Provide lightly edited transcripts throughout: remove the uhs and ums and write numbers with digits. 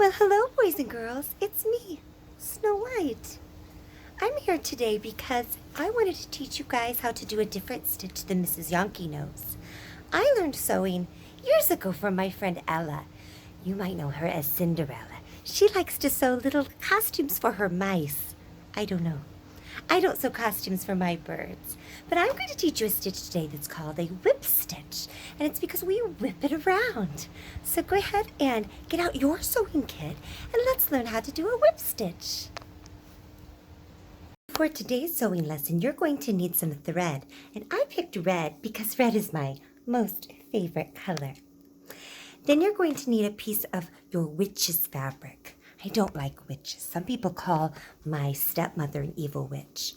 Well, hello, boys and girls. It's me, Snow White. I'm here today because I wanted to teach you guys how to do a different stitch than Mrs. Yonke knows. I learned sewing years ago from my friend Ella. You might know her as Cinderella. She likes to sew little costumes for her mice. I don't know. I don't sew costumes for my birds, but I'm going to teach you a stitch today that's called a whip stitch, and it's because we whip it around. So go ahead and get out your sewing kit, and let's learn how to do a whip stitch. For today's sewing lesson, you're going to need some thread, and I picked red because red is my most favorite color. Then you're going to need a piece of your witch's fabric. I don't like witches. Some people call my stepmother an evil witch.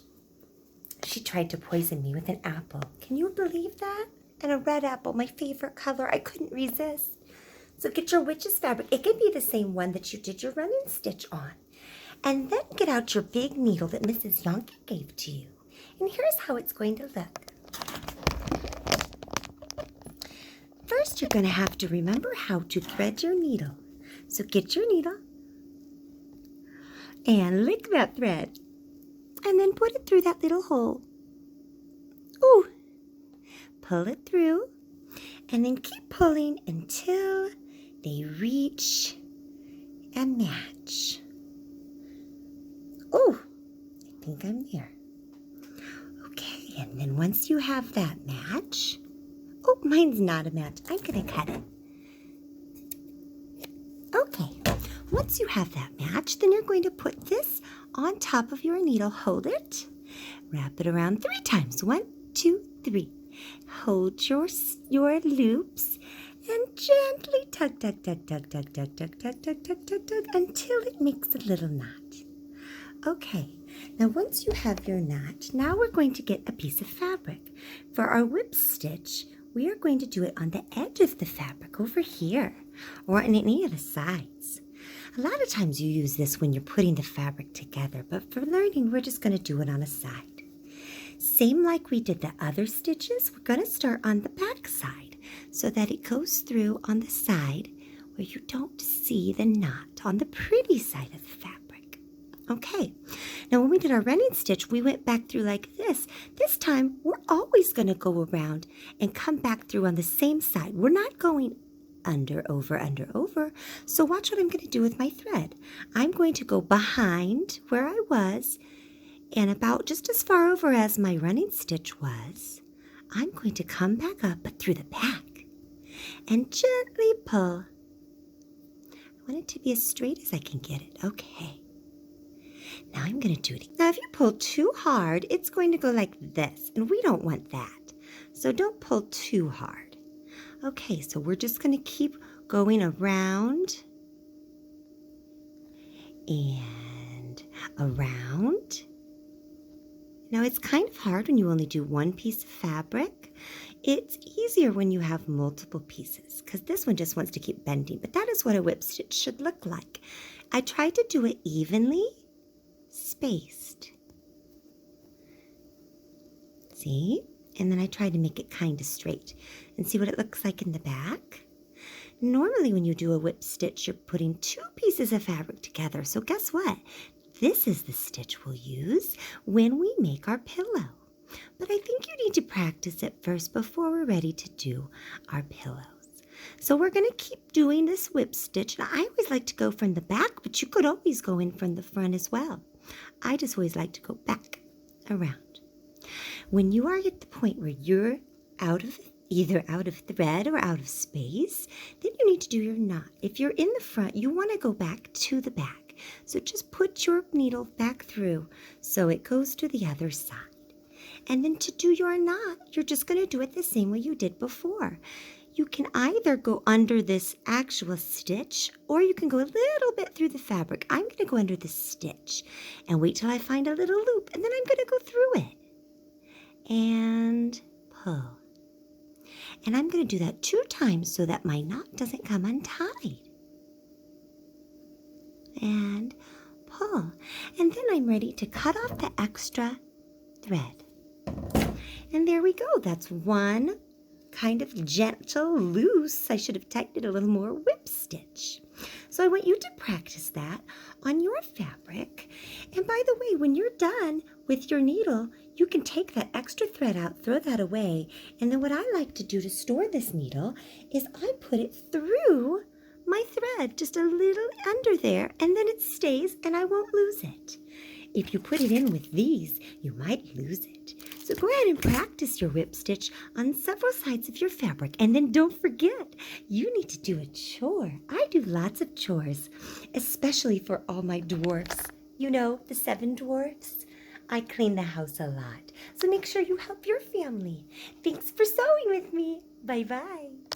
She tried to poison me with an apple. Can you believe that? And a red apple, my favorite color. I couldn't resist. So get your witch's fabric. It can be the same one that you did your running stitch on. And then get out your big needle that Mrs. Yonke gave to you. And here's how it's going to look. First, you're going to have to remember how to thread your needle. So get your needle and lick that thread, and then put it through that little hole. Ooh! Pull it through, and then keep pulling until they reach a match. Ooh! I think I'm there. Okay, and then once you have that match, oh, mine's not a match. I'm going to cut it. Okay. Once you have that match, then you're going to put this on top of your needle. Hold it. Wrap it around 3 times. 1, 2, 3. Hold your loops and gently tug, tug, tug, tug, tug, tug, tug, tug, tug, tug, tug, tug, until it makes a little knot. Okay. Now once you have your knot, now we're going to get a piece of fabric. For our whip stitch, we are going to do it on the edge of the fabric over here, or on any of the sides. A lot of times you use this when you're putting the fabric together, but for learning, we're just going to do it on a side. Same like we did the other stitches, we're going to start on the back side so that it goes through on the side where you don't see the knot on the pretty side of the fabric. Okay, now when we did our running stitch, we went back through like this. This time, we're always going to go around and come back through on the same side. We're not going under, over, under, over. So watch what I'm going to do with my thread. I'm going to go behind where I was and about just as far over as my running stitch was. I'm going to come back up but through the back and gently pull. I want it to be as straight as I can get it. Okay. Now I'm going to do it. Now if you pull too hard, it's going to go like this, and we don't want that. So don't pull too hard. Okay, so we're just going to keep going around and around. Now, it's kind of hard when you only do one piece of fabric. It's easier when you have multiple pieces because this one just wants to keep bending, but that is what a whip stitch should look like. I tried to do it evenly spaced. See? And then I tried to make it kind of straight. And see what it looks like in the back? Normally when you do a whip stitch, you're putting 2 pieces of fabric together. So guess what? This is the stitch we'll use when we make our pillow. But I think you need to practice it first before we're ready to do our pillows. So we're going to keep doing this whip stitch. Now, I always like to go from the back, but you could always go in from the front as well. I just always like to go back around. When you are at the point where you're either out of thread or out of space, then you need to do your knot. If you're in the front, you want to go back to the back. So just put your needle back through so it goes to the other side. And then to do your knot, you're just going to do it the same way you did before. You can either go under this actual stitch or you can go a little bit through the fabric. I'm going to go under the stitch and wait till I find a little loop, and then I'm going to go through it and pull. And I'm going to do that 2 times so that my knot doesn't come untied. And pull. And then I'm ready to cut off the extra thread. And there we go. That's 1 kind of gentle, loose. I should have typed it a little more, whip stitch. So I want you to practice that on your fabric. And by the way, when you're done with your needle, you can take that extra thread out, throw that away. And then what I like to do to store this needle is I put it through my thread, just a little under there, and then it stays and I won't lose it. If you put it in with these, you might lose it. So go ahead and practice your whip stitch on several sides of your fabric. And then don't forget, you need to do a chore. I do lots of chores, especially for all my dwarfs. You know, the 7 dwarfs. I clean the house a lot. So make sure you help your family. Thanks for sewing with me. Bye-bye.